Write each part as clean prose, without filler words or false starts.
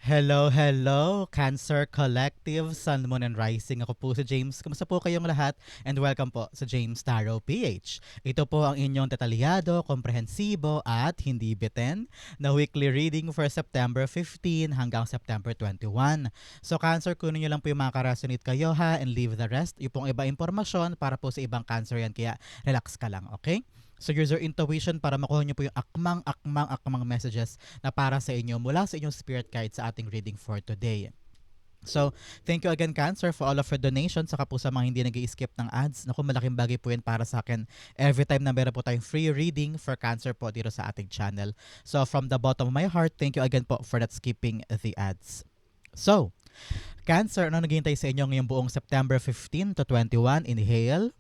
Hello, hello, Cancer Collective, Sun, Moon, and Rising. Ako po si James. Kamusta po kayong lahat? And welcome po sa James Tarot PH. Ito po ang inyong detalyado, komprehensibo, at hindi bitin na weekly reading for September 15 hanggang September 21. So Cancer, kunin nyo lang po yung mga karasonate kayo ha and leave the rest. Yung pong iba impormasyon para po sa ibang Cancer yan. Kaya relax ka lang, okay? So use your intuition para makuha nyo po yung akmang messages na para sa inyo mula sa inyong spirit guide sa ating reading for today. So, thank you again Cancer for all of your donations saka po sa mga hindi nag-i-skip ng ads. Naku, malaking bagay po yan para sa akin every time na meron po tayong free reading for Cancer po dito sa ating channel. So, from the bottom of my heart, thank you again po for not skipping the ads. So, Cancer, ano naghihintay sa inyo ngayong buong September 15 to 21? Inhale.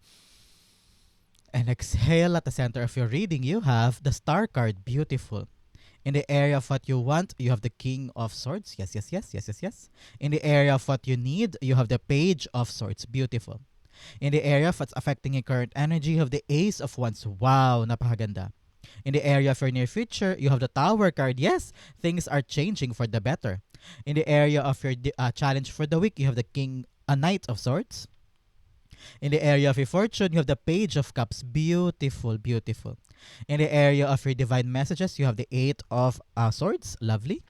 And exhale. At the center of your reading, you have the Star card. Beautiful. In the area of what you want, you have the King of Swords. Yes, yes, yes, yes, yes, yes. In the area of what you need, you have the Page of Swords. Beautiful. In the area of what's affecting your current energy, you have the Ace of Wands. Wow, napakaganda. In the area of your near future, you have the Tower card. Yes, things are changing for the better. In the area of your challenge for the week, you have the Knight of Swords. In the area of your fortune, you have the Page of Cups. Beautiful, beautiful. In the area of your divine messages, you have the Eight of Swords. Lovely.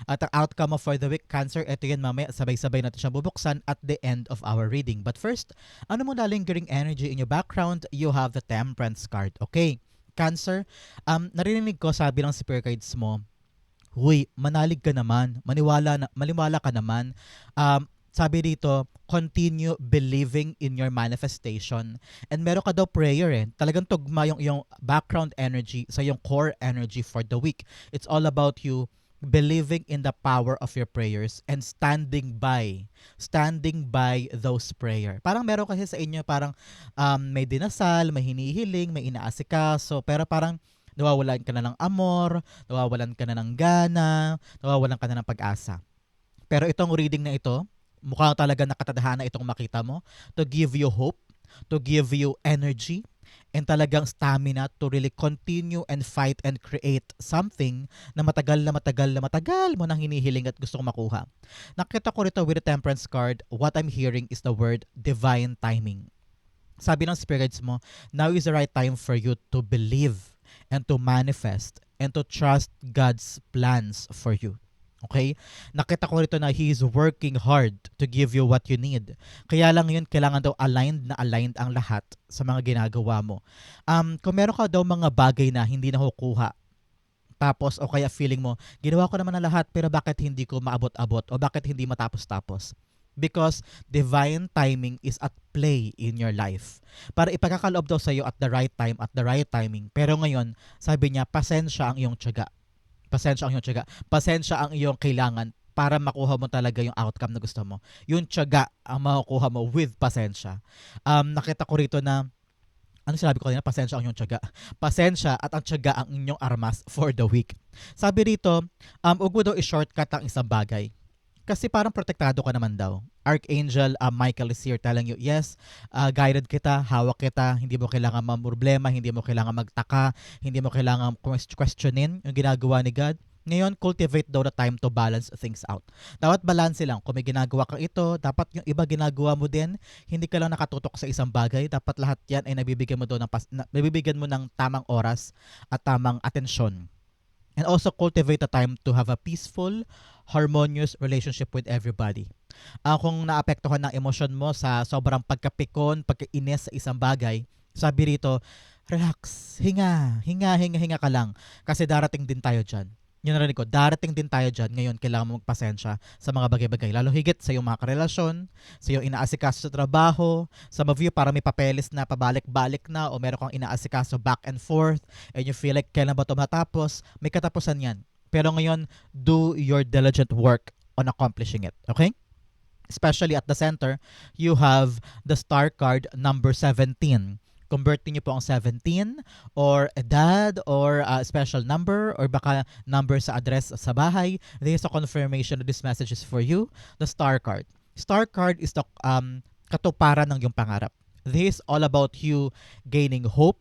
At ang outcome of for the week, Cancer, ito yan mamaya, sabay-sabay natin siyang bubuksan at the end of our reading. But first, ano mo na lingering energy in your background? You have the Temperance card. Okay, Cancer, narinig ko sabi ng spirit guides mo, huy, manalig ka naman, maniwala ka naman. Sabi dito, continue believing in your manifestation. And meron ka daw prayer Talagang tugma yung background energy sa yung core energy for the week. It's all about you believing in the power of your prayers and standing by those prayer. Parang meron kasi sa inyo parang may dinasal, may hinihiling, may inaasikaso, pero parang nawawalan ka na ng amor, nawawalan ka na ng gana, nawawalan ka na ng pag-asa. Pero itong reading na ito, mukhang talaga nakatadhana itong makita mo to give you hope, to give you energy, and talagang stamina to really continue and fight and create something na matagal mo nang hinihiling at gustong makuha. Nakita ko rito with the Temperance card, what I'm hearing is the word divine timing. Sabi ng spirit guides mo, now is the right time for you to believe and to manifest and to trust God's plans for you. Okay? Nakita ko rito na He is working hard to give you what you need. Kaya lang yun, kailangan daw aligned ang lahat sa mga ginagawa mo. Kung meron ka daw mga bagay na hindi nakukuha, tapos o kaya feeling mo, ginawa ko naman na lahat pero bakit hindi ko maabot-abot o bakit hindi matapos-tapos? Because divine timing is at play in your life. Para ipagkakaloob daw sa'yo at the right time, at the right timing. Pero ngayon, sabi niya, pasensya ang iyong tiyaga. Pasensya ang iyong kailangan para makuha mo talaga yung outcome na gusto mo. Yung tiyaga ang makukuha mo with pasensya. Nakita ko rito na, ano sinabi ko kanina? Pasensya ang iyong tiyaga. Pasensya at ang tiyaga ang inyong armas for the week. Sabi rito, huwag mo daw i-shortcut ang isang bagay. Kasi parang protektado ka naman daw. Archangel Michael is here telling you, yes, guided kita, hawak kita, hindi mo kailangan mamroblema, hindi mo kailangan magtaka, hindi mo kailangan questionin yung ginagawa ni God. Ngayon, cultivate daw the time to balance things out. Dapat balance lang. Kung may ginagawa kang ito, dapat yung iba ginagawa mo din. Hindi ka lang nakatutok sa isang bagay. Dapat lahat yan ay nabibigyan mo ng tamang oras at tamang atensyon. And also cultivate a time to have a peaceful, harmonious relationship with everybody. Kung naapektuhan ng emosyon mo sa sobrang pagkapikon, pagkainis sa isang bagay, sabi rito, relax, hinga ka lang. Kasi darating din tayo dyan. Yun na rin ko, darating din tayo dyan. Ngayon, kailangan mo magpasensya sa mga bagay-bagay. Lalo higit sa iyong mga karelasyon, sa iyong inaasikaso sa trabaho, some of you para may papeles na pabalik-balik na o meron kang inaasikaso back and forth and you feel like kailan ba ito matapos, may katapusan yan. Pero ngayon, do your diligent work on accomplishing it. Okay? Especially at the center, you have the star card number 17. Convertin niyo po ang 17 or edad or special number or baka number sa address sa bahay. This is a confirmation that this message is for you. The star card. Star card is the katuparan ng iyong pangarap. This is all about you gaining hope,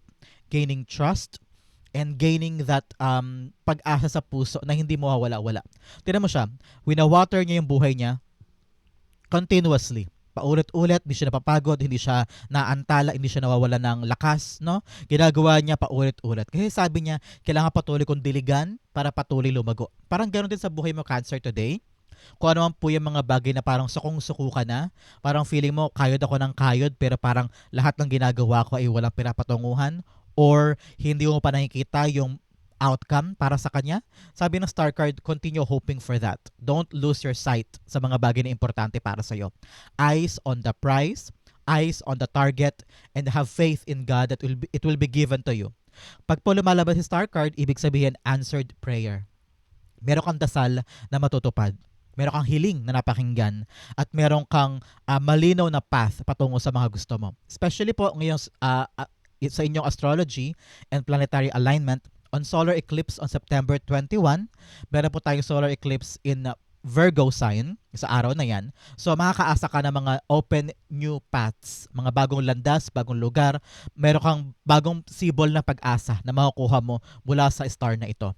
gaining trust, and gaining that pag-asa sa puso na hindi mo mawawala-wala. Tingnan mo siya, winawater niya yung buhay niya continuously. Paulit-ulit, hindi siya napapagod, hindi siya naantala, hindi siya nawawala ng lakas, no? Ginagawa niya paulit-ulit. Kasi sabi niya, kailangan patuloy kong diligan para patuloy lumago. Parang ganoon din sa buhay mo, Cancer, today. Kung ano man po yung mga bagay na parang sukong-suko ka na, parang feeling mo, kayod ako ng kayod, pero parang lahat ng ginagawa ko ay walang pinapatunguhan, or hindi mo pa nakikita yung outcome para sa kanya. Sabi ng star card, continue hoping for that. Don't lose your sight sa mga bagay na importante para sa'yo. Eyes on the prize, eyes on the target, and have faith in God that it will be given to you. Pag po lumalabas si star card, ibig sabihin answered prayer. Meron kang dasal na matutupad. Meron kang hiling na napakinggan, at meron kang malinaw na path patungo sa mga gusto mo. Especially po ngayon sa inyong astrology and planetary alignment, on solar eclipse on September 21, meron po tayong solar eclipse in Virgo sign sa araw na yan. So makakaasa ka ng mga open new paths, mga bagong landas, bagong lugar. Meron kang bagong sibol na pag-asa na makukuha mo mula sa star na ito.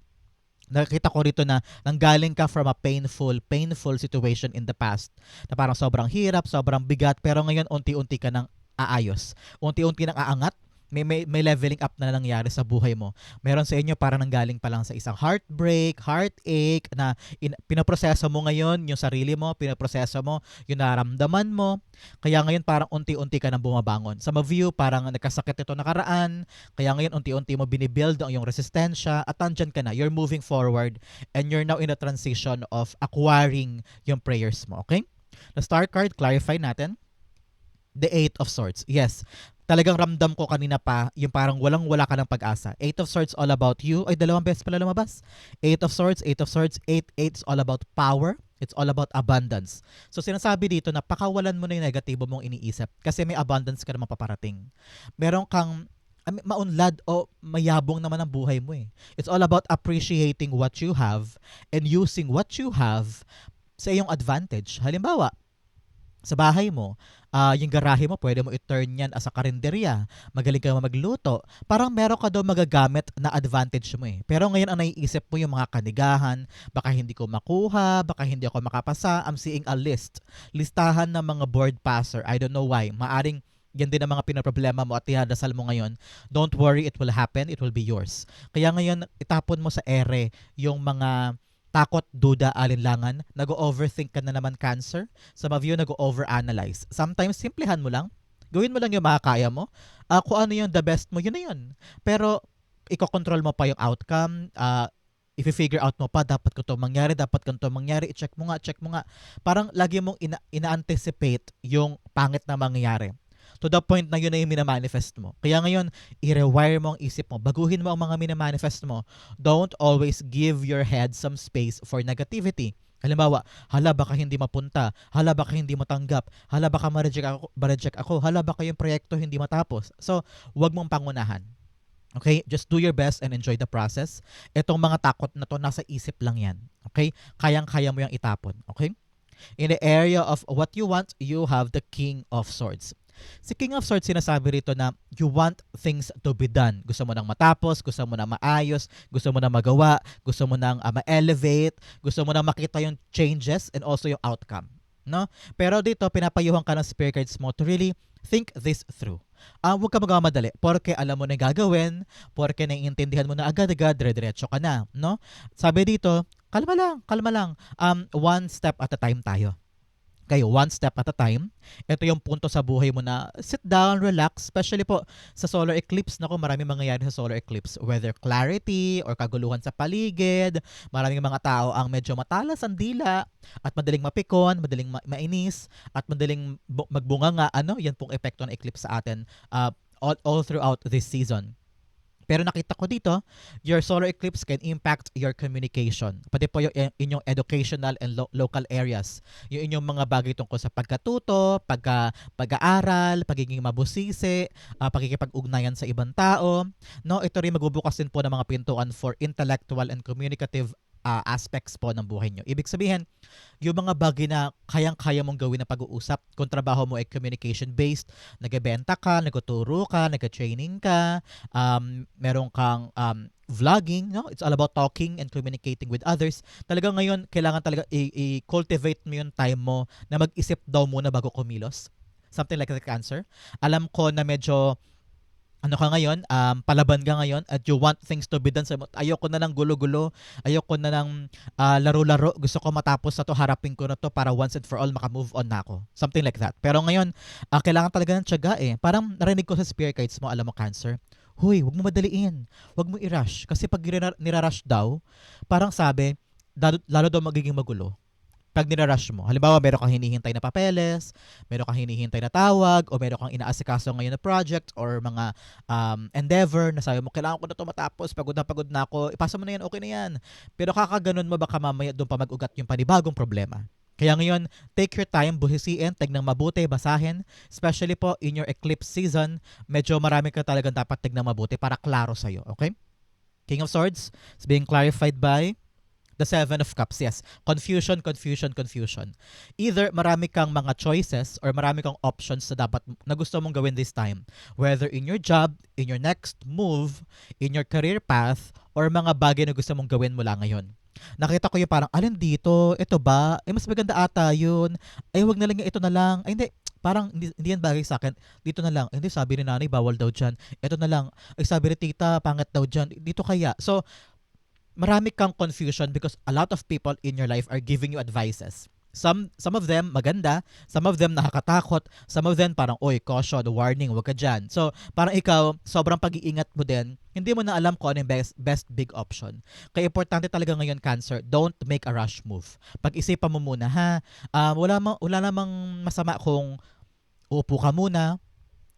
Nakita ko rito na nanggaling ka from a painful situation in the past, na parang sobrang hirap, sobrang bigat, pero ngayon unti-unti ka nang aayos. Unti-unti nang aangat. May leveling up na nangyari sa buhay mo. Meron sa inyo parang nanggaling pa lang sa isang heartbreak, heartache, na pinaproseso mo ngayon yung sarili mo, pinaproseso mo yung nararamdaman mo. Kaya ngayon parang unti-unti ka nang bumabangon. Sa view, parang nagkasakit ito nakaraan. Kaya ngayon unti-unti mo binibuild ang iyong resistensya, at andyan ka na. You're moving forward, and you're now in a transition of acquiring yung prayers mo. Okay? The star card, clarify natin. The Eight of Swords. Yes, talagang ramdam ko kanina pa yung parang walang-wala ka ng pag-asa. Eight of Swords all about you. Ay, dalawang beses pala lumabas. Eight of Swords, Eight is all about power. It's all about abundance. So sinasabi dito na pakawalan mo na yung negatibo mong iniisip, kasi may abundance ka naman paparating. Meron kang maunlad o mayabong naman ang buhay mo eh. It's all about appreciating what you have and using what you have sa iyong advantage. Halimbawa, sa bahay mo, yung garahe mo, pwede mo i-turn yan as a karinderya. Magaling ka magluto. Parang meron ka daw magagamit na advantage mo eh. Pero ngayon ang naiisip mo yung mga kanigahan, baka hindi ko makuha, baka hindi ako makapasa. I'm seeing a list. Listahan ng mga board passer. I don't know why. Maaring yan din ang mga pinaproblema mo at tinadasal mo ngayon. Don't worry, it will happen. It will be yours. Kaya ngayon, itapon mo sa ere yung mga takot, duda, alinlangan. Nag-overthink ka na naman, Cancer. Some of you nag-overanalyze. Sometimes, simplihan mo lang. Gawin mo lang yung makakaya mo. Kung ano yung the best mo, yun na yun. Pero, iko-control mo pa yung outcome. If-figure out mo pa, dapat ko to mangyari, dapat ko to mangyari. I-check mo nga. Parang lagi mong ina-anticipate yung pangit na mangyayari. To the point na yun na yung minamanifest mo. Kaya ngayon, i-rewire mo ang isip mo. Baguhin mo ang mga minamanifest mo. Don't always give your head some space for negativity. Halimbawa, hala baka hindi mapunta, hala baka hindi matanggap, hala baka ma-reject ako, hala baka yung proyekto hindi matapos. So, wag mong pangunahan. Okay? Just do your best and enjoy the process. Itong mga takot na to, nasa isip lang yan. Okay? Kayang-kaya mo yung itapon. Okay? In the area of what you want, you have the King of Swords. Si King of Swords, sinasabi rito na you want things to be done. Gusto mo nang matapos, gusto mo nang maayos, gusto mo nang magawa, gusto mo nang ma-elevate, gusto mo nang makita yung changes and also yung outcome. No? Pero dito, pinapayuhan ka ng spirit cards mo to really think this through. Huwag ka magmamadali. Porke alam mo na gagawin, porke naiintindihan mo na agad-agad, dire-diretso ka na. No? Sabi dito, kalma lang. One step at a time tayo. Okay, one step at a time. Ito yung punto sa buhay mo na sit down, relax. Especially po sa solar eclipse. Naku, maraming mangyayari sa solar eclipse. Whether clarity or kaguluhan sa paligid. Maraming mga tao ang medyo matalas ang dila at madaling mapikon, madaling mainis, at madaling magbunga nga. Yan pong epekto ng eclipse sa atin all throughout this season. Pero nakita ko dito, your solar eclipse can impact your communication. Pati po yung inyong educational and local areas. Yung inyong mga bagay tungkol sa pagkatuto, pag-aaral, pagiging mabusisi, pagkikipag-ugnayan sa ibang tao. No, ito rin magbubukas din po ng mga pintuan for intellectual and communicative aspects po ng buhay nyo. Ibig sabihin, yung mga bagay na kayang-kaya mong gawin na pag-uusap, kung trabaho mo ay communication-based, nagbebenta ka, nagtuturo ka, nag-training ka, meron kang vlogging, no? It's all about talking and communicating with others. Talagang ngayon, kailangan talaga i-cultivate mo yung time mo na mag-isip daw muna bago kumilos. Something like that, Cancer. Alam ko na medyo ano ka ngayon, palaban ka ngayon at you want things to be done. Ayoko na ng gulo-gulo, ayoko na ng laro-laro. Gusto ko matapos na to, harapin ko na to para once and for all maka-move on na ako. Something like that. Pero ngayon, kailangan talaga ng tiyaga eh. Parang narinig ko sa spirit guides mo, alam mo, Cancer, huy, wag mo madaliin. Wag mo i-rush. Kasi pag nirarush daw, parang sabi, lalo daw magiging magulo pag nirarush mo. Halimbawa, meron kang hinihintay na papeles, meron kang hinihintay na tawag, o meron kang inaasikaso ngayon na project or mga endeavor na sabi mo, kailangan ko na ito matapos, pagod na ako, ipasa mo na yan, okay na yan. Pero kakaganon mo, baka mamaya doon pa mag-ugat yung panibagong problema. Kaya ngayon, take your time, buhisiin, tignang mabuti, basahin, especially po in your eclipse season, medyo marami ka talagang dapat tignang mabuti para klaro sa'yo, okay? King of Swords is being clarified by the Seven of Cups, yes. Confusion, confusion, confusion. Either marami kang mga choices or marami kang options na gusto mong gawin this time. Whether in your job, in your next move, in your career path, or mga bagay na gusto mong gawin mula ngayon. Nakita ko yung parang, alin dito? Ito ba? Mas maganda ata yun. Ay, wag na lang ito na lang. Ay, hindi. Parang hindi yan bagay sa akin. Dito na lang. Hindi, sabi ni nanay, bawal daw dyan. Ito na lang. Ay, sabi ni tita, pangit daw dyan. Dito kaya. So, marami kang confusion because a lot of people in your life are giving you advices. Some of them maganda, some of them nakakatakot, some of them parang, oy, caution, warning, wag ka dyan. So, parang ikaw, sobrang pag-iingat mo din, hindi mo na alam kung ano yung best big option. Kaya importante talaga ngayon, Cancer, don't make a rush move. Pag-isipan mo muna, ha? Wala namang masama kung uupo ka muna,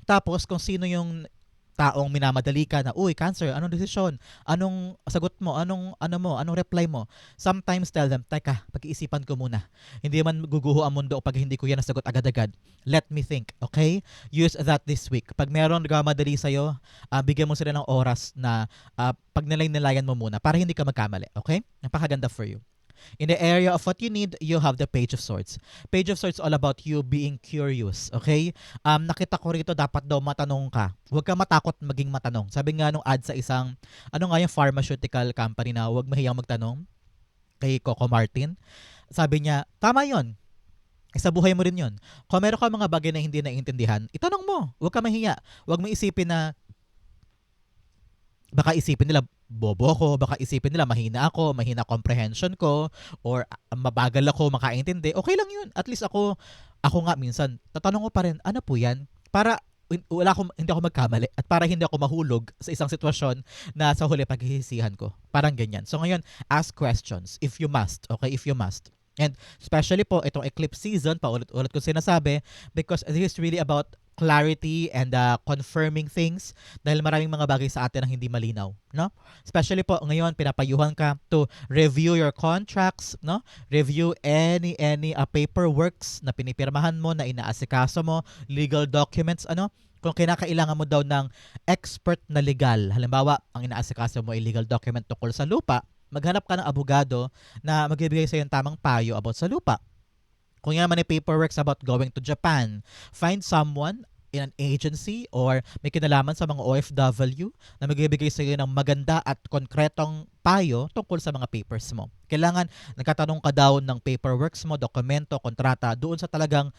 tapos kung sino yung taong minamadali ka na, uy, Cancer, anong desisyon? Anong sagot mo? Anong reply mo? Sometimes tell them, teka, pag-iisipan ko muna. Hindi man guguho ang mundo pag hindi ko yan nasagot agad-agad. Let me think, okay? Use that this week. Pag meron nagmamadali sa'yo, bigyan mo sila ng oras na pag nilay-nilayan mo muna para hindi ka magkamali, okay? Napakaganda for you. In the area of what you need, you have the Page of Swords. Page of Swords all about you being curious, okay? Nakita ko rito, dapat daw matanong ka. Huwag ka matakot maging matanong. Sabi nga nung ad sa isang, yung pharmaceutical company na huwag mahiyang magtanong kay Coco Martin. Sabi niya, tama yon. Sa buhay mo rin yon. Kung meron ka mga bagay na hindi naiintindihan, itanong mo. Huwag ka mahiya. Huwag mo isipin na baka isipin nila bobo ako, baka isipin nila mahina ako, mahina comprehension ko, or mabagal ako makaintindi. Okay lang yun. At least ako nga minsan, tatanong ko pa rin, ano po yan? Para hindi ako magkamali at para hindi ako mahulog sa isang sitwasyon na sa huli paghihisihan ko. Parang ganyan. So ngayon, ask questions if you must. Okay? If you must. And especially po, itong eclipse season, paulit-ulit ko sinasabi, because this is really about clarity and confirming things dahil maraming mga bagay sa atin ang hindi malinaw, no? Especially po ngayon pinapayuhan ka to review your contracts, no? Review any paperworks na pinipirmahan mo, na inaasikaso mo, legal documents, kung kinakailangan mo daw ng expert na legal. Halimbawa, ang inaasikaso mo ay legal document tungkol sa lupa, maghanap ka ng abogado na magbibigay sa iyo ng tamang payo about sa lupa. Kung yan man ay paperworks about going to Japan, find someone in an agency or may kinalaman sa mga OFW na magbibigay sa iyo ng maganda at konkretong payo tungkol sa mga papers mo. Kailangan nagkatanong ka daw ng paperworks mo, dokumento, kontrata, doon sa talagang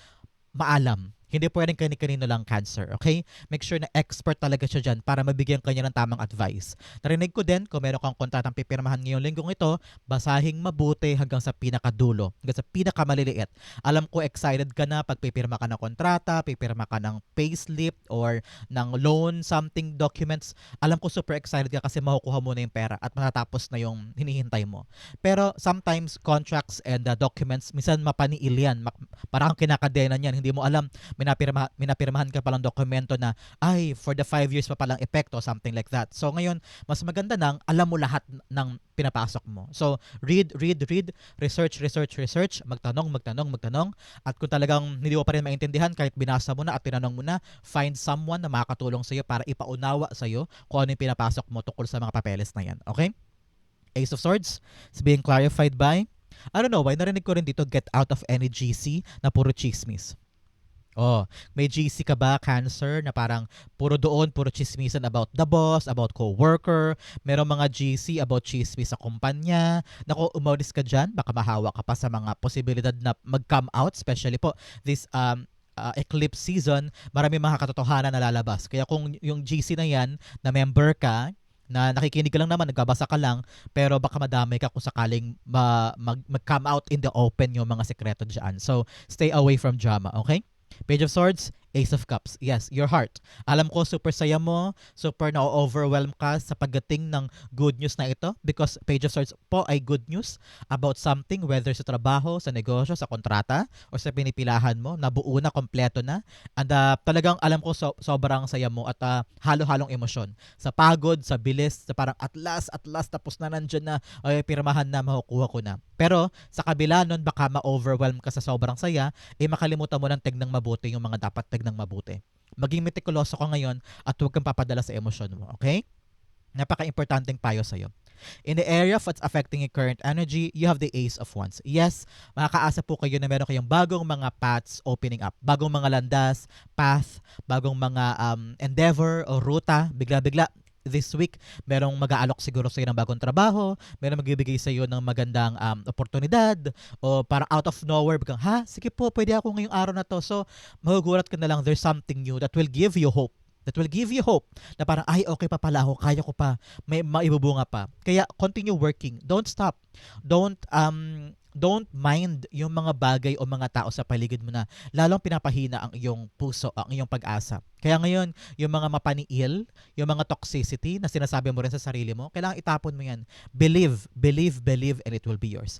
maalam. Hindi pwedeng kani-kanino lang, Cancer, okay? Make sure na expert talaga siya dyan para mabigyan kanya ng tamang advice. Narinig ko din, kung meron kang kontratang pipirmahan ngayong linggong ito, basahing mabuti hanggang sa pinakadulo, hanggang sa pinakamaliliit. Alam ko excited ka na pag pipirma ka ng kontrata, pipirma ka ng payslip or ng loan, something documents. Alam ko super excited ka kasi makukuha mo na yung pera at matatapos na yung hinihintay mo. Pero sometimes contracts and documents, minsan mapaniil yan. Parang kinakadena yan. Hindi mo alam, minapirmahan ka palang dokumento na ay for the 5 years pa palang epekto, something like that. So ngayon, mas maganda nang alam mo lahat ng pinapasok mo. So read, research, magtanong, at kung talagang hindi mo pa rin maintindihan kahit binasa mo na at tinanong mo na, find someone na makakatulong sa iyo para ipaunawa sa iyo kung ano yung pinapasok mo tungkol sa mga papeles na yan. Okay? Ace of Swords is being clarified by, I don't know why, narinig ko rin dito, get out of any GC na puro chismis. Oh, may GC ka ba, Cancer, na parang puro doon, puro chismisan about the boss, about co-worker, merong mga GC about chismis sa kumpanya. Naku, umalis ka dyan, baka mahawa ka pa sa mga posibilidad na mag-come out, especially po this eclipse season, marami mga katotohanan na lalabas. Kaya kung yung GC na yan, na member ka, na nakikinig ka lang naman, nagbabasa ka lang, pero baka madamay ka kung sakaling mag-come out in the open yung mga sekreto dyan. So, stay away from drama, okay? Page of Swords, Ace of Cups. Yes, your heart. Alam ko, super saya mo, super na-overwhelm ka sa pagdating ng good news na ito because Page of Swords po ay good news about something, whether sa trabaho, sa negosyo, sa kontrata, o sa pinipilahan mo, nabuo na, kompleto na. And talagang alam ko sobrang saya mo at halo-halong emosyon. Sa pagod, sa bilis, sa parang at last, tapos na nandyan na, ay, pirmahan na, makukuha ko na. Pero sa kabila nun, baka ma-overwhelm ka sa sobrang saya, makalimutan mo ng tignang mabuti yung mga dapat tignang mabuti. Maging metikuloso ka ngayon at huwag kang papadala sa emosyon mo, okay? Napaka-importanting payo sa'yo. In the area of what's affecting your current energy, you have the Ace of Wands. Yes, makakaasa po kayo na meron kayong bagong mga paths opening up. Bagong mga landas, path, bagong mga endeavor o ruta, bigla-bigla. This week, merong mag-aalok siguro sa'yo ng bagong trabaho, merong magbibigay sa'yo ng magandang oportunidad, o parang out of nowhere, biglang, sige po, pwede ako ngayong araw na to. So, magugulat ka na lang, there's something new that will give you hope. Na parang, ay, okay pa pala ako, kaya ko pa, may maibubunga pa. Kaya, continue working. Don't stop. Don't mind yung mga bagay o mga tao sa paligid mo na lalong pinapahina ang iyong puso, ang iyong pag-asa. Kaya ngayon, yung mga mapaniil, yung mga toxicity na sinasabi mo rin sa sarili mo, kailangan itapon mo yan. Believe, and it will be yours.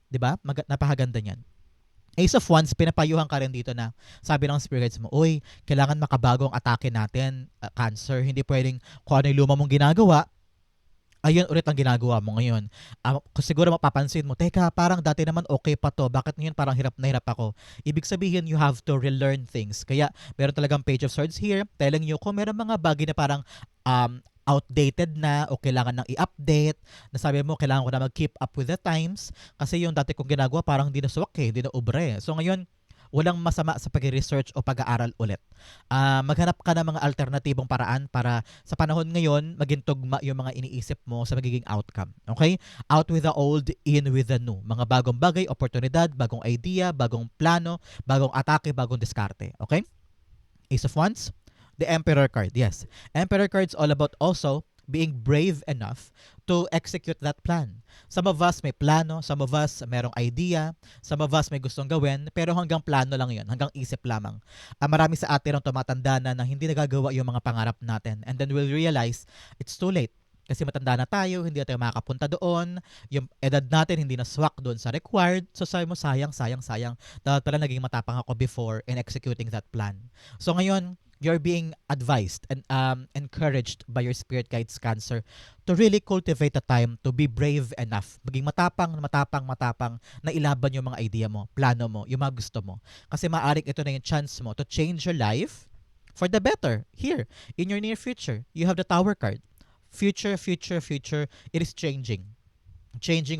Diba? Napakaganda niyan. Ace of Wands, pinapayuhan ka rin dito na sabi ng spirit guides mo, uy, kailangan makabago ang atake natin, Cancer. Hindi pwedeng kung ano yung luma mong ginagawa, ayun ulit ang ginagawa mo ngayon. Siguro mapapansin mo, teka, parang dati naman okay pa to. Bakit ngayon parang hirap na hirap ako? Ibig sabihin, you have to relearn things. Kaya, meron talagang Page of Swords here telling you kung meron mga bagay na parang outdated na o kailangan nang i-update, na sabi mo, kailangan ko na mag-keep up with the times kasi yung dati kong ginagawa parang hindi na swak hindi na ubre. So ngayon, walang masama sa pag-research o pag-aaral ulit. Maghanap ka ng mga alternatibong paraan para sa panahon ngayon, maging tugma yung mga iniisip mo sa magiging outcome. Okay? Out with the old, in with the new. Mga bagong bagay, oportunidad, bagong idea, bagong plano, bagong atake, bagong diskarte. Okay? Ace of Wands. The Emperor card, yes. Emperor card's all about also being brave enough to execute that plan. Some of us may plano, some of us merong idea, some of us may gustong gawin, pero hanggang plano lang yun, hanggang isip lamang. Marami sa atin ang tumatanda na hindi nagagawa yung mga pangarap natin. And then we'll realize it's too late. Kasi matanda na tayo, hindi na tayo makakapunta doon. Yung edad natin hindi na swak doon sa required. So sabi mo, sayang. Dahil pala naging matapang ako before in executing that plan. So ngayon, you're being advised and encouraged by your spirit guides, Cancer, to really cultivate the time to be brave enough. Maging matapang na ilaban yung mga idea mo, plano mo, yung mga gusto mo. Kasi maaaring ito na yung chance mo to change your life for the better. Here, in your near future, you have the Tower card. Future, it is changing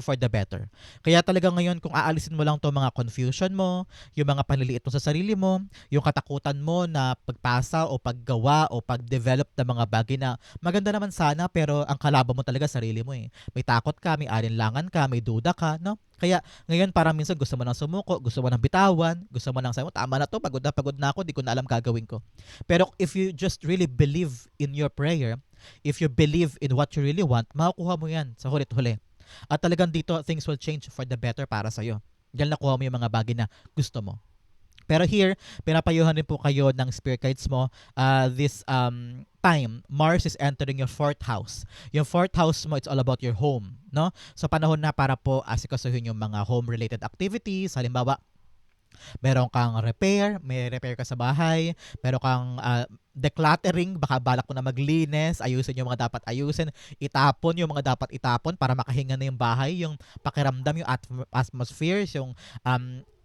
for the better. Kaya talaga ngayon, kung aalisin mo lang to mga confusion mo, yung mga panliliit mo sa sarili mo, yung katakutan mo na pagpasa o paggawa o pag-develop ng mga bagay na maganda naman sana, pero ang kalaban mo talaga sarili mo eh. May takot ka, may alinlangan ka, may duda ka, no? Kaya ngayon parang minsan gusto mo nang sumuko, gusto mo nang bitawan, gusto mo nang sabi mo, tama na to, pagod na ako, di ko na alam gagawin ko. Pero if you just really believe in your prayer, if you believe in what you really want, makukuha mo yan sa hulit-huli. At talagang dito, things will change for the better para sa'yo. Diyan nakuha mo yung mga bagay na gusto mo. Pero here, pinapayuhan rin po kayo ng spirit guides mo this time. Mars is entering your 4th house. Yung 4th house mo, it's all about your home. No? So panahon na para po asikasuhin yung mga home-related activities. Halimbawa, meron kang may repair ka sa bahay, meron kang decluttering, baka balak mo na maglinis, ayusin yung mga dapat ayusin, itapon yung mga dapat itapon para makahinga na yung bahay, yung pakiramdam, yung atmosphere, yung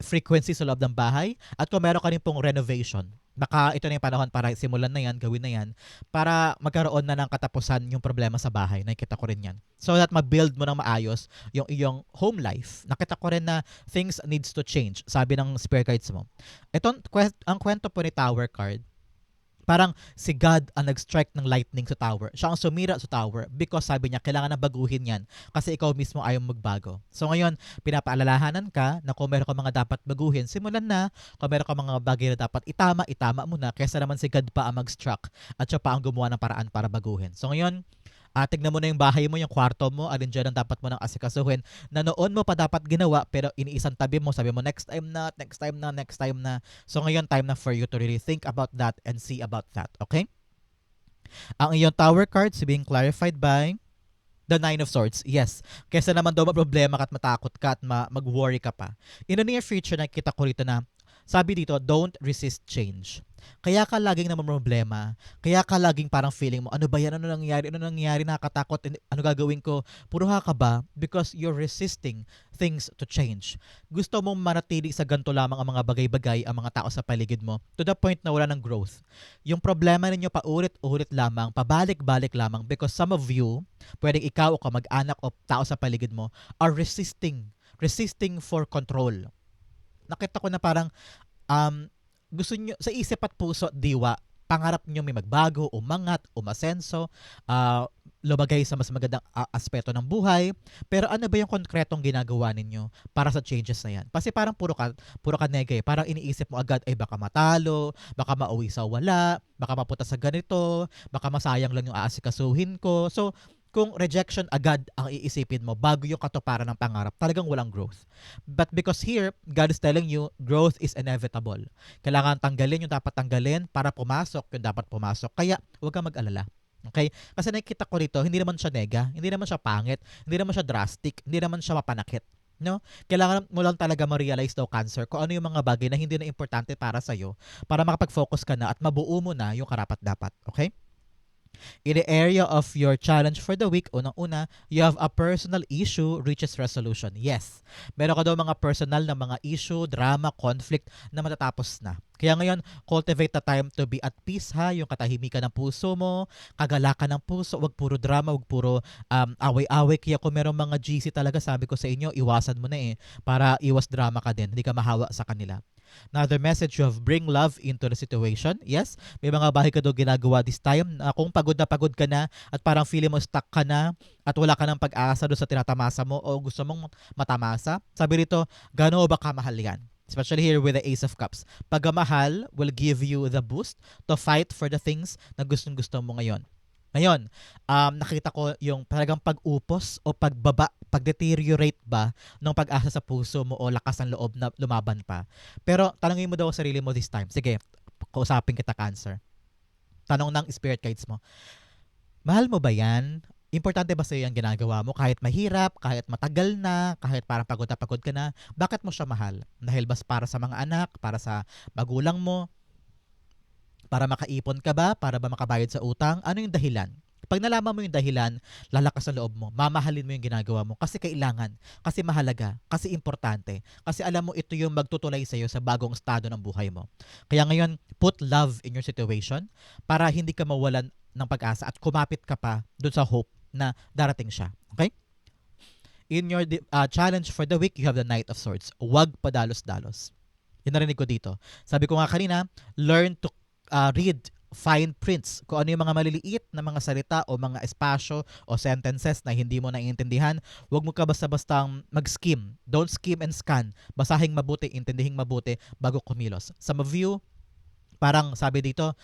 frequency sa loob ng bahay. At kung meron ka rin pong renovation, Baka ito na yung panahon para simulan na yan, gawin na yan, para magkaroon na ng katapusan yung problema sa bahay. Nakita ko rin yan. So that ma-build mo ng maayos yung iyong home life. Nakita ko rin na things needs to change, sabi ng spirit guides mo. Ang kwento po ni Tower card, parang si God ang nag-strike ng lightning sa tower. Siya ang sumira sa tower because sabi niya, kailangan na baguhin yan kasi ikaw mismo ayaw magbago. So ngayon, pinapaalalahanan ka na kung meron ka mga dapat baguhin, simulan na. Kung meron ka mga bagay na dapat itama, itama mo na. Kaysa naman si God pa ang mag-struck at siya pa ang gumawa ng paraan para baguhin. So ngayon, tignan mo na yung bahay mo, yung kwarto mo, alin dyan ang dapat mo nang asikasuhin na noon mo pa dapat ginawa pero iniisang tabi mo, sabi mo next time na, next time na, next time na. So ngayon, time na for you to really think about that and see about that, okay? Ang iyong tower cards being clarified by the Nine of Swords. Yes. Kesa naman daw problema ka at matakot ka at mag-worry ka pa. In the near future, nakita ko rito na sabi dito, don't resist change. Kaya ka laging naman problema. Kaya ka laging parang feeling mo, ano ba yan? Ano nangyayari? Ano nangyayari? Nakakatakot. Ano gagawin ko? Puro ka ba? Because you're resisting things to change. Gusto mong manatili sa ganito lamang ang mga bagay-bagay, ang mga tao sa paligid mo, to the point na wala ng growth. Yung problema ninyo paulit-ulit lamang, pabalik-balik lamang because some of you, pwedeng ikaw o kamag-anak o tao sa paligid mo, are resisting for control. Nakita ko na parang gusto nyo, sa isip at puso, diwa, pangarap nyo may magbago, umangat, umasenso, lumagay sa mas magandang aspeto ng buhay. Pero ano ba yung konkretong ginagawa ninyo para sa changes na yan? Kasi parang puro ka nega. Parang iniisip mo agad, ay baka matalo, baka mauwi sa wala, baka mapunta sa ganito, baka masayang lang yung aasikasuhin ko. So, kung rejection agad ang iisipin mo bago yung katuparan ng pangarap, talagang walang growth. But because here, God is telling you, growth is inevitable. Kailangan tanggalin yung dapat tanggalin para pumasok yung dapat pumasok. Kaya, huwag kang mag-alala. Okay? Kasi nakikita ko rito, hindi naman siya nega, hindi naman siya pangit, hindi naman siya drastic, hindi naman siya mapanakit. No? Kailangan mo lang talaga ma-realize daw, Cancer, kung ano yung mga bagay na hindi na importante para sa'yo para makapag-focus ka na at mabuo mo na yung karapat-dapat. Okay? In the area of your challenge for the week, unang-una, you have a personal issue reaches resolution. Yes, meron ka daw mga personal na mga issue, drama, conflict na matatapos na. Kaya ngayon, cultivate the time to be at peace ha, yung katahimikan ng puso mo, kagalakan ng puso, wag puro drama, wag puro away-away. Kaya kung meron mga GC talaga, sabi ko sa inyo, iwasan mo na para iwas drama ka din, hindi ka mahawa sa kanila. Another message, you have bring love into the situation. Yes, may mga bahay ka daw ginagawa this time na kung pagod na pagod ka na at parang feeling mo stuck ka na at wala ka ng pag-asa doon sa tinatamasa mo o gusto mong matamasa. Sabi rito, gaano ba kamahal yan? Especially here with the Ace of Cups. Pagmamahal will give you the boost to fight for the things na gustong-gusto mo ngayon. Ngayon, nakita ko yung talagang pag-upos o pagbaba, pag-deteriorate ba ng pag-asa sa puso mo o lakas ng loob na lumaban pa. Pero tanongin mo daw sarili mo this time. Sige, kausapin kita, Cancer. Tanong ng spirit guides mo. Mahal mo ba yan? Importante ba sa'yo yung ginagawa mo? Kahit mahirap, kahit matagal na, kahit parang pagod na pagod ka na, bakit mo siya mahal? Dahil ba para sa mga anak, para sa magulang mo, para makaipon ka ba? Para ba makabayad sa utang? Ano yung dahilan? Pag nalaman mo yung dahilan, lalakas ang loob mo, mamahalin mo yung ginagawa mo kasi kailangan, kasi mahalaga, kasi importante, kasi alam mo ito yung magtutulay sa'yo sa bagong estado ng buhay mo. Kaya ngayon, put love in your situation para hindi ka mawalan ng pag-asa at kumapit ka pa dun sa hope na darating siya. Okay? In your challenge for the week, you have the Knight of Swords. Huwag padalos-dalos. Yun narinig ko dito. Sabi ko nga kanina, learn to read fine prints. Kung ano yung mga maliliit na mga salita o mga espasyo o sentences na hindi mo naiintindihan, huwag mo ka basta-bastang mag-skim. Don't skim and scan. Basahing mabuti, intindihing mabuti bago kumilos. Some of you, parang sabi dito,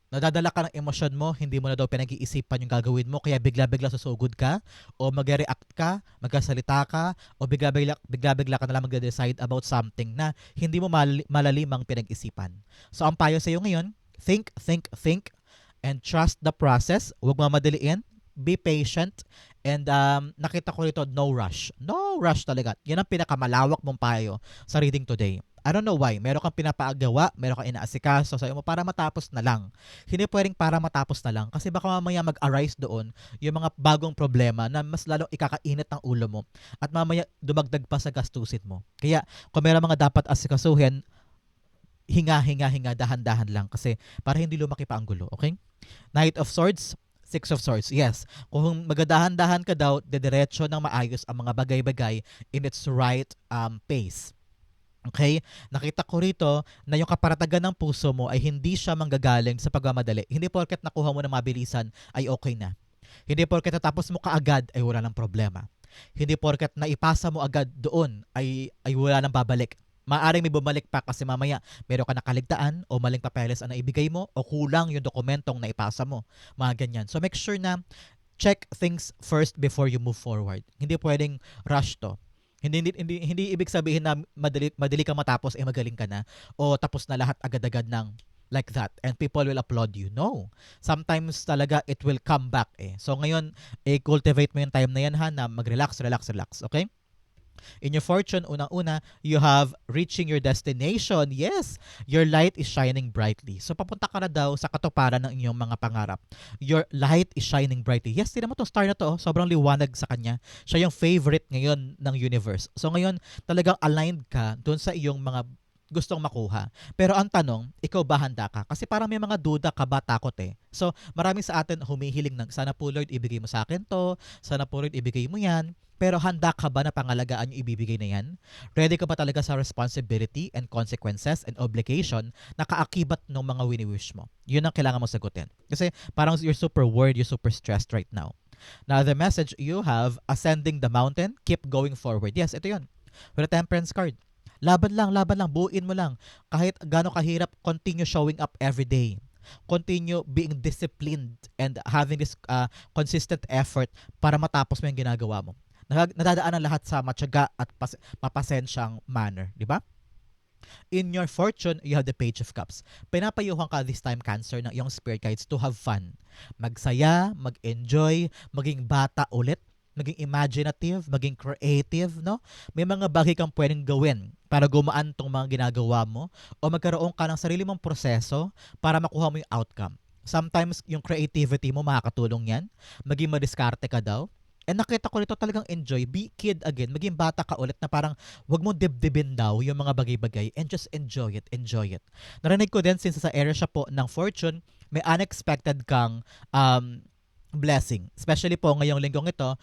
nadadala ka ng emosyon mo, hindi mo na daw pinag-iisipan yung gagawin mo, kaya bigla-bigla susugod ka, o mag-react ka, magkasalita ka, o bigla-bigla ka na lang mag-decide about something na hindi mo malalimang pinag-isipan. So, ang payo sa iyo ngayon, think, and trust the process. Huwag mamadaliin. Be patient. And nakita ko rito, no rush. No rush talaga. Yan ang pinakamalawak mong payo sa reading today. I don't know why. Meron kang pinapaagawa, meron kang inaasikaso sa mo para matapos na lang. Hindi pwedeng para matapos na lang kasi baka mamaya mag-arise doon yung mga bagong problema na mas lalong ikakainit ang ulo mo at mamaya dumagdag pa sa gastusin mo. Kaya kung meron mga dapat asikasuhin, hinga, hinga, hinga, dahan-dahan lang kasi para hindi lumaki pa ang gulo, okay? Knight of Swords, Six of Swords. Yes, kung magadahan-dahan ka daw, dediretso ng maayos ang mga bagay-bagay in its right pace. Okay? Nakita ko rito na yung kaparatagan ng puso mo ay hindi siya manggagaling sa pagmamadali. Hindi porket nakuha mo ng mabilisan ay okay na. Hindi porket natapos mo kaagad ay wala ng problema. Hindi porket naipasa mo agad doon ay wala nang babalik. Maaring may bumalik pa kasi mamaya meron ka nakaligtaan o maling papeles ang naibigay mo o kulang yung dokumentong naipasa mo. Mga ganyan. So make sure na check things first before you move forward. Hindi pwedeng rush to. Hindi ibig sabihin na madali kang matapos magaling ka na o tapos na lahat agad-agad ng like that and people will applaud you. No. Sometimes talaga it will come back eh. So ngayon, cultivate mo yung time na yan ha na mag-relax, relax, relax. Okay? In your fortune, unang-una, you have reaching your destination. Yes, your light is shining brightly. So papunta ka na daw sa katuparan ng inyong mga pangarap. Your light is shining brightly. Yes, tignan mo tong star na to. Sobrang liwanag sa kanya. Siya yung favorite ngayon ng universe. So ngayon, talagang aligned ka dun sa iyong mga gustong makuha. Pero ang tanong, ikaw ba handa ka? Kasi parang may mga duda ka ba, takot eh. So, marami sa atin humihiling ng, sana po Lord, ibigay mo sa akin to. Sana po Lord, ibigay mo yan. Pero handa ka ba na pangalagaan yung ibibigay na yan? Ready ka ba talaga sa responsibility and consequences and obligation na kaakibat ng mga wini-wish mo? Yun ang kailangan mo sagutin. Kasi parang you're super worried, you're super stressed right now. Now, the message you have, ascending the mountain, keep going forward. Yes, ito yun. With a temperance card. Laban lang, buuin mo lang. Kahit gaano kahirap, continue showing up every day. Continue being disciplined and having this consistent effort para matapos mo yung ginagawa mo. Nadadaan ang lahat sa matyaga at mapasensyang manner, di ba? In your fortune, you have the Page of Cups. Pinapayuhan ka this time, Cancer, ng iyong spirit guides to have fun. Magsaya, mag-enjoy, maging bata ulit, maging imaginative, maging creative, no? May mga bagay kang pwedeng gawin para gumaan tong mga ginagawa mo o magkaroon ka ng sarili mong proseso para makuha mo yung outcome. Sometimes, yung creativity mo, makakatulong yan. Maging madiskarte ka daw. And nakita ko nito talagang enjoy. Be kid again. Maging bata ka ulit na parang wag mo dibdibin daw yung mga bagay-bagay and just enjoy it. Enjoy it. Narinig ko din since sa area siya po ng fortune, may unexpected kang blessing. Especially po ngayong linggong ito,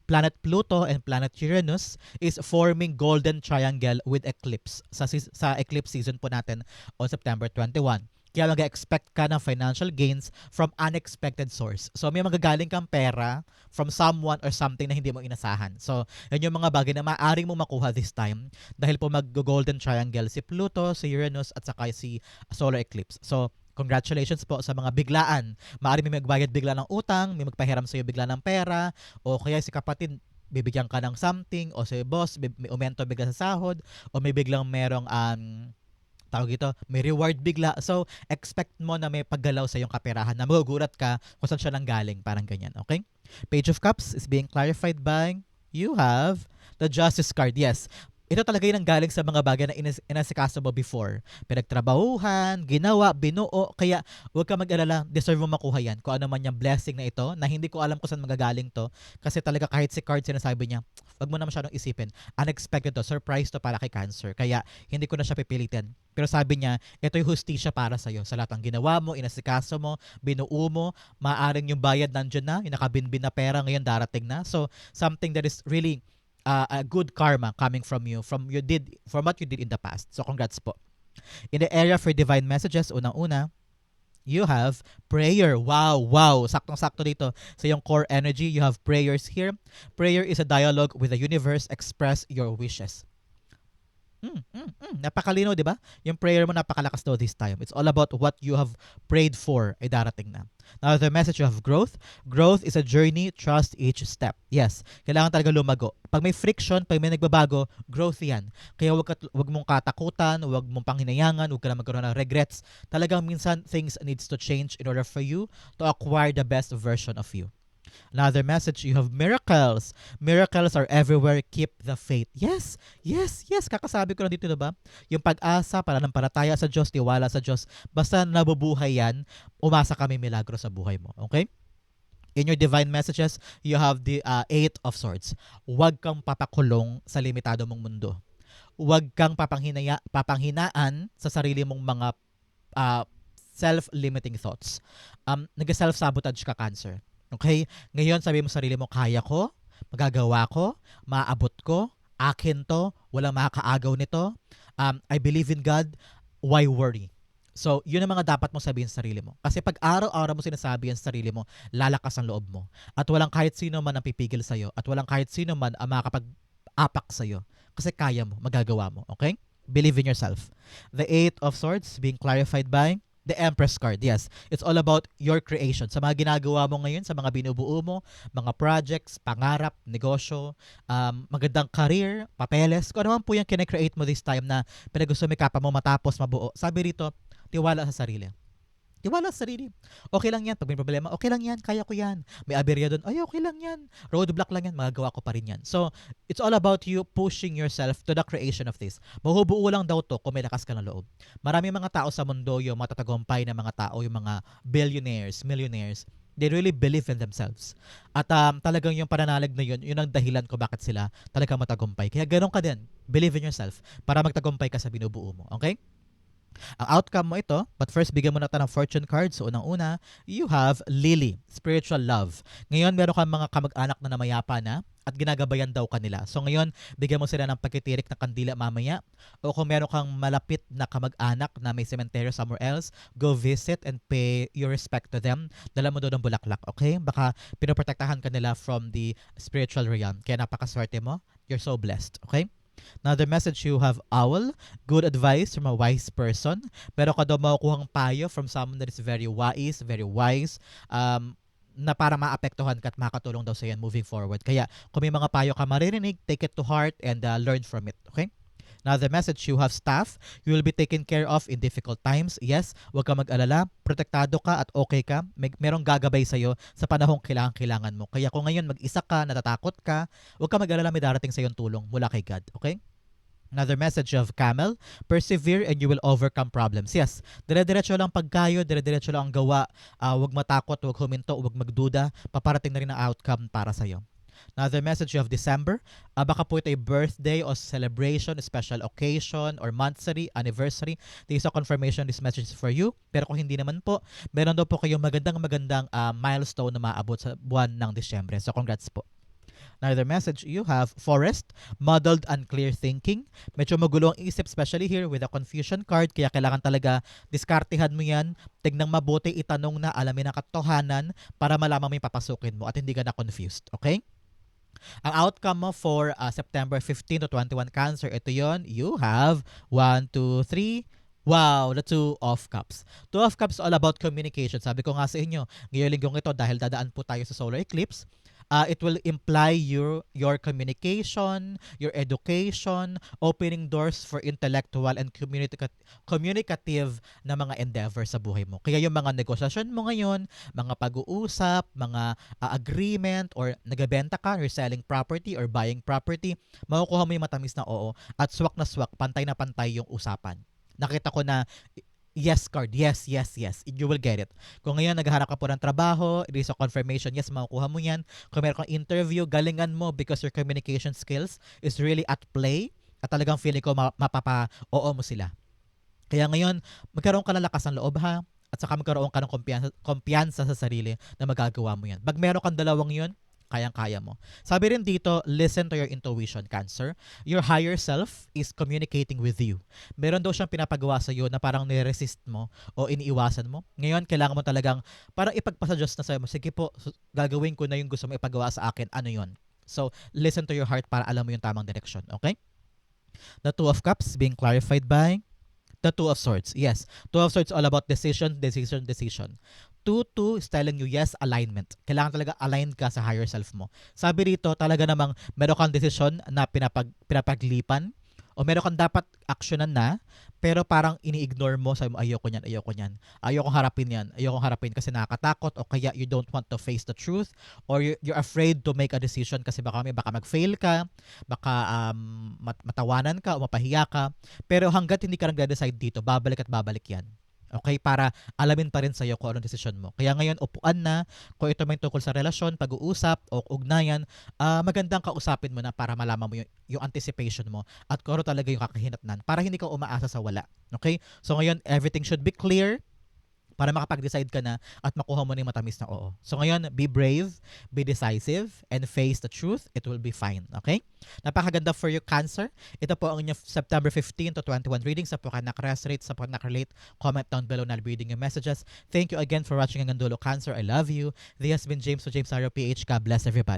planet Pluto and planet Uranus is forming golden triangle with eclipse sa eclipse season po natin on September 21. Kaya mag-expect ka ng financial gains from unexpected source. So may magagaling kang pera from someone or something na hindi mo inasahan. So yan yung mga bagay na maaaring mo makuha this time dahil po mag-golden triangle si Pluto, si Uranus at saka si solar eclipse. So congratulations po sa mga biglaan. Maaaring may magbayad bigla ng utang, may magpahiram sa iyo bigla ng pera, o kaya si kapatid bibigyan ka ng something, o si boss may aumento bigla sa sahod, o may biglang merong tawag ito, may reward bigla. So, expect mo na may paggalaw sa iyong kaperahan na magugulat ka kung saan siya nanggaling. Parang ganyan, okay? Page of Cups is being clarified by you have the Justice card. Yes, ito talaga yung galing sa mga bagay na inasikaso mo before. Pinagtrabahuhan, ginawa, binuo. Kaya huwag ka mag-alala, deserve mo makuha yan. Kung ano man yung blessing na ito, na hindi ko alam kung saan magagaling to. Kasi talaga kahit si card sinasabi niya, huwag mo na masyadong isipin. Unexpected to, surprise to para kay Cancer. Kaya hindi ko na siya pipilitin. Pero sabi niya, ito yung hustisya para sa'yo. Sa lahat ng ginawa mo, inasikaso mo, binuo mo, maaaring yung bayad nandiyan na, yung nakabinbin na pera ngayon darating na. So, something that is really a good karma coming from you from what you did in the past. So congrats po. In the area for divine messages, unang-una, you have prayer. Wow. Saktong-sakto dito sa yung core energy. You have prayers here. Prayer is a dialogue with the universe. Express your wishes. Napakalino, di ba? Yung prayer mo napakalakas daw this time. It's all about what you have prayed for ay darating na. Now, the message of growth. Growth is a journey. Trust each step. Yes, kailangan talaga lumago. Pag may friction, pag may nagbabago, growth yan. Kaya wag mong katakutan, wag mong panghinayangan, wag ka na magkaroon ng regrets. Talagang minsan, things needs to change in order for you to acquire the best version of you. Another message, you have miracles. Miracles are everywhere. Keep the faith. Yes. Kakasabi ko lang dito, diba? Yung pag-asa, pananampalataya sa Diyos, tiwala sa Diyos. Basta nabubuhay yan, umasa kami milagro sa buhay mo. Okay? In your divine messages, you have the Eight of Swords. Huwag kang papakulong sa limitado mong mundo. Huwag kang papanghinaan sa sarili mong mga uh, self-limiting thoughts. Nag-self-sabotage ka, Cancer. Okay? Ngayon, sabi mo sa sarili mo, kaya ko, magagawa ko, maaabot ko, akin to, walang makakaagaw nito. I believe in God, why worry? So, yun ang mga dapat mong sabihin sa sarili mo. Kasi pag araw-araw mo sinasabi yan sa sarili mo, lalakas ang loob mo. At walang kahit sino man ang pipigil sa'yo. At walang kahit sino man ang makakapag-apak sa'yo. Kasi kaya mo, magagawa mo. Okay? Believe in yourself. The Eight of Swords being clarified by the Empress card. Yes, it's all about your creation. Sa mga ginagawa mo ngayon, sa mga binubuo mo, mga projects, pangarap, negosyo, magandang career, papeles, kung ano man po yung kinecreate mo this time na pinagusumikapan mo matapos mabuo. Sabi rito, tiwala sa sarili. Tiwala sa sarili. Okay lang yan. Pag may problema, okay lang yan. Kaya ko yan. May aberya doon. Ay, okay lang yan. Roadblock lang yan. Magagawa ko pa rin yan. So, it's all about you pushing yourself to the creation of this. Mahubuo lang daw to kung may lakas ka ng loob. Marami mga tao sa mundo, yung matatagumpay na mga tao, yung mga billionaires, millionaires, they really believe in themselves. At talagang yung pananalig na yun ang dahilan kung bakit sila talagang matagumpay. Kaya ganun ka din. Believe in yourself para magtagumpay ka sa binubuo mo. Okay? Ang outcome mo ito, but first bigyan mo na tayo ng fortune card. So unang-una, you have Lily, spiritual love. Ngayon meron kang mga kamag-anak na namayapa na at ginagabayan daw kanila. So ngayon, bigyan mo sila ng pagtitirik na kandila mamaya. O kung meron kang malapit na kamag-anak na may cemetery somewhere else, go visit and pay your respect to them. Dala mo doon ng bulaklak, okay? Baka pinoprotektahan ka nila from the spiritual realm. Kaya napakaswerte mo. You're so blessed, okay? Another message, you have Owl. Good advice from a wise person. Pero ka daw makukuhang payo from someone that is very wise, na para maapektuhan ka at makatulong daw sa yan moving forward. Kaya kung may mga payo ka maririnig, take it to heart and learn from it. Okay? Another message, you have staff. You will be taken care of in difficult times. Yes, huwag ka mag-alala. Protektado ka at okay ka. Merong gagabay sa'yo sa panahong kailangan mo. Kaya kung ngayon mag-isa ka, natatakot ka, huwag ka mag-alala, may darating sa'yong tulong mula kay God. Okay? Another message of Camel, persevere and you will overcome problems. Yes, dire-diretso lang pagkayo, dire-diretso lang ang gawa. Huwag matakot, huwag huminto, huwag magduda. Paparating na rin ang outcome para sa'yo. Another message of December, baka po ito ay birthday o celebration, special occasion, or monthsary, anniversary. This is a confirmation, this message is for you. Pero kung hindi naman po, meron daw po kayong magandang milestone na maabot sa buwan ng Disyembre. So congrats po. Another message, you have Forest, muddled, unclear thinking. Medyo magulo ang isip, especially here with a confusion card. Kaya kailangan talaga diskartehan mo yan. Tignang mabuti, itanong na, alamin ang katotohanan para malaman mo yung papasukin mo at hindi ka na confused. Okay? Ang outcome mo for September 15 to 21 Cancer, ito yon. You have 1, 2, 3. Wow, the Two of Cups. Two of Cups all about communication. Sabi ko nga sa inyo, ngayong linggong ito dahil dadaan po tayo sa solar eclipse, it will imply your communication, your education, opening doors for intellectual and communicative na mga endeavor sa buhay mo. Kaya yung mga negosasyon mo ngayon, mga pag-uusap, mga agreement, or nagbebenta ka, or selling property, or buying property, makukuha mo yung matamis na oo at swak na swak, pantay na pantay yung usapan. Nakita ko na yes card, yes, you will get it. Kung ngayon naghahanap ka po ng trabaho, it is a confirmation, yes, makukuha mo yan. Kung meron kang interview, galingan mo because your communication skills is really at play at talagang feeling ko mapapa-oo mo sila. Kaya ngayon, magkaroon ka ng lakas ng loob ha, at saka magkaroon ka ng kumpiyansa sa sarili na magagawa mo yan. Pag meron kang dalawang yun, kayang-kaya mo. Sabi rin dito, listen to your intuition, Cancer. Your higher self is communicating with you. Meron daw siyang pinapagawa sa iyo na parang nire-resist mo o iniiwasan mo. Ngayon, kailangan mo talagang parang ipagpasa Diyos na sa'yo mo, sige po, gagawin ko na yung gusto mo ipagawa sa akin. Ano yon? So, listen to your heart para alam mo yung tamang direksyon. Okay? The Two of Cups being clarified by the Two of Swords. Yes. Two of Swords all about decision. 2 is telling you, yes, alignment. Kailangan talaga aligned ka sa higher self mo. Sabi rito, talaga namang meron kang desisyon na pinapaglipan o meron kang dapat aksyonan na, pero parang ini-ignore mo, sabi mo, ayoko niyan. Ayokong harapin kasi nakakatakot o kaya you don't want to face the truth or you're afraid to make a decision kasi baka mag-fail ka, baka matawanan ka o mapahiya ka. Pero hanggat hindi ka nag-decide dito, babalik yan. Okay? Para alamin pa rin sa'yo kung anong desisyon mo. Kaya ngayon, upuan na. Kung ito may tungkol sa relasyon, pag-uusap o ugnayan, magandang kausapin mo na para malaman mo yung anticipation mo at kung ano talaga yung kakahinatnan para hindi ka umaasa sa wala. Okay? So ngayon, everything should be clear para makapag-decide ka na at makuha mo na yung matamis na oo. So ngayon, be brave, be decisive, and face the truth. It will be fine. Okay? Napakaganda for you, Cancer. Ito po ang inyong September 15 to 21 reading. Sa po ka nakarelate, sa po ka nakarelate, comment down below na I'll be reading your messages. Thank you again for watching hanggang dulo, Cancer. I love you. This has been James to James Arrow PH. God bless everybody.